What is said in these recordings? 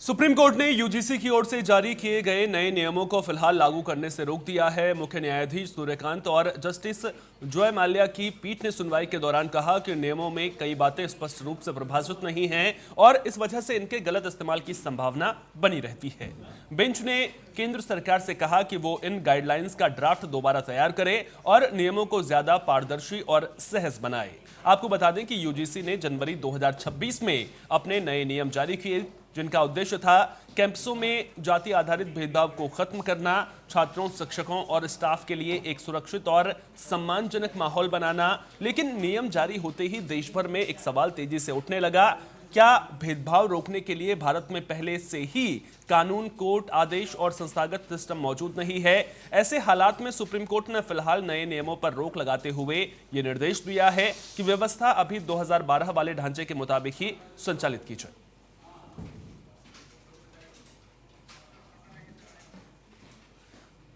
Supreme court ने UGC की ओर से जारी किए गए नए नियमों को फिलहाल लागू करने से रोक दिया है। मुख्य न्यायाधीश सूर्यकांत और जस्टिस जॉय माल्या की पीठ ने सुनवाई के दौरान कहा कि नियमों में कई बातें स्पष्ट रूप से परिभाषित नहीं हैं और इस वजह से इनके गलत इस्तेमाल की संभावना बनी रहती है। बेंच ने केंद्र सरकार से कहा कि वो इन गाइडलाइंस का ड्राफ्ट दोबारा तैयार करे और नियमों को ज्यादा पारदर्शी और सहज बनाए। आपको बता दें कि यूजीसी ने जनवरी 2026 में अपने नए नियम जारी किए, जिनका उद्देश्य था कैंपसों में जाति आधारित भेदभाव को खत्म करना, छात्रों, शिक्षकों और स्टाफ के लिए एक सुरक्षित और सम्मानजनक माहौल बनाना। लेकिन नियम जारी होते ही देश भर में एक सवाल तेजी से उठने लगा, क्या भेदभाव रोकने के लिए भारत में पहले से ही कानून, कोर्ट आदेश और संस्थागत सिस्टम मौजूद नहीं है? ऐसे हालात में सुप्रीम कोर्ट ने फिलहाल नए नियमों पर रोक लगाते हुए यह निर्देश दिया है कि व्यवस्था अभी 2012 वाले ढांचे के मुताबिक ही संचालित की जाए।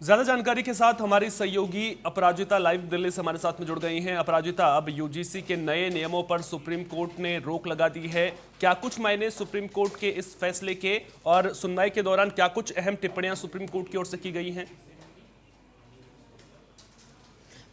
ज्यादा जानकारी के साथ हमारी सहयोगी अपराजिता लाइव दिल्ली से हमारे साथ में जुड़ गई हैं। अपराजिता, अब यूजीसी के नए नियमों पर सुप्रीम कोर्ट ने रोक लगा दी है, क्या कुछ मायने सुप्रीम कोर्ट के इस फैसले के, और सुनवाई के दौरान क्या कुछ अहम टिप्पणियां सुप्रीम कोर्ट की ओर से की गई हैं?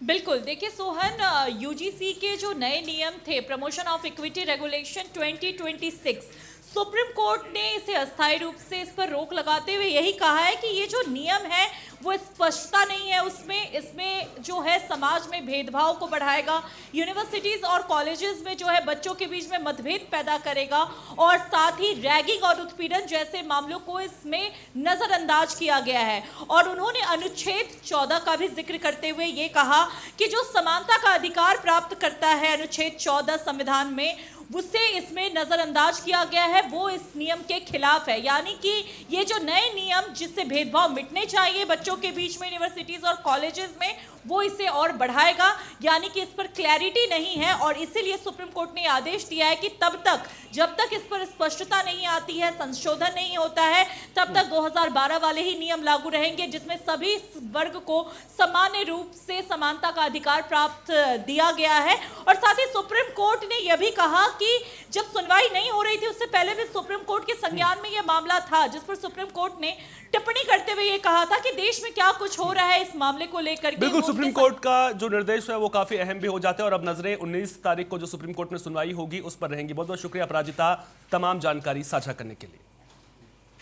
बिल्कुल, देखिए सोहन, यूजीसी के जो नए नियम थे promotion of equity regulation 2026, supreme court ने इसे अस्थायी रूप से इस पर रोक लगाते हुए यही कहा है कि ये जो नियम है वो स्पष्टता नहीं है उसमें, इसमें जो है समाज में भेदभाव को बढ़ाएगा, यूनिवर्सिटीज और कॉलेजेस में जो है बच्चों के बीच में मतभेद पैदा करेगा और साथ ही रैगिंग और उत्पीड़न जैसे मामलों को इसमें नजरअंदाज किया गया है। और उन्होंने अनुच्छेद 14 का भी जिक्र करते हुए ये कहा कि जो समानता का अधिकार प्राप्त करता है अनुच्छेद 14 संविधान में, उसे इसमें नजरअंदाज किया गया है, वो इस नियम के खिलाफ है। यानी कि ये जो नए नियम जिससे भेदभाव मिटने चाहिए बच्चों के बीच में यूनिवर्सिटीज और कॉलेजेस में, वो इसे और बढ़ाएगा। यानी कि इस पर क्लैरिटी नहीं है और इसीलिए सुप्रीम कोर्ट ने आदेश दिया है कि तब तक जब तक इस पर स्पष्टता नहीं आती है, संशोधन नहीं होता है, तब तक 2012 वाले ही नियम लागू रहेंगे, जिसमें सभी वर्ग को सामान्य रूप से समानता का अधिकार प्राप्त दिया गया है। और साथ ही सुप्रीम कोर्ट ने यह भी कहा कि जब सुनवाई नहीं हो रही थी उससे पहले भी सुप्रीम कोर्ट के संज्ञान में यह मामला था, जिस पर सुप्रीम कोर्ट ने टिप्पणी करते हुए यह कहा था कि देश में क्या कुछ हो रहा है इस मामले को लेकर। बिल्कुल, सुप्रीम कोर्ट का जो निर्देश है वो काफी अहम भी हो जाता है और अब नजरें 19 तारीख को जो सुप्रीम कोर्ट में सुनवाई होगी उस पर रहेंगी। बहुत बहुत शुक्रिया अपराजिता, तमाम जानकारी साझा करने के लिए।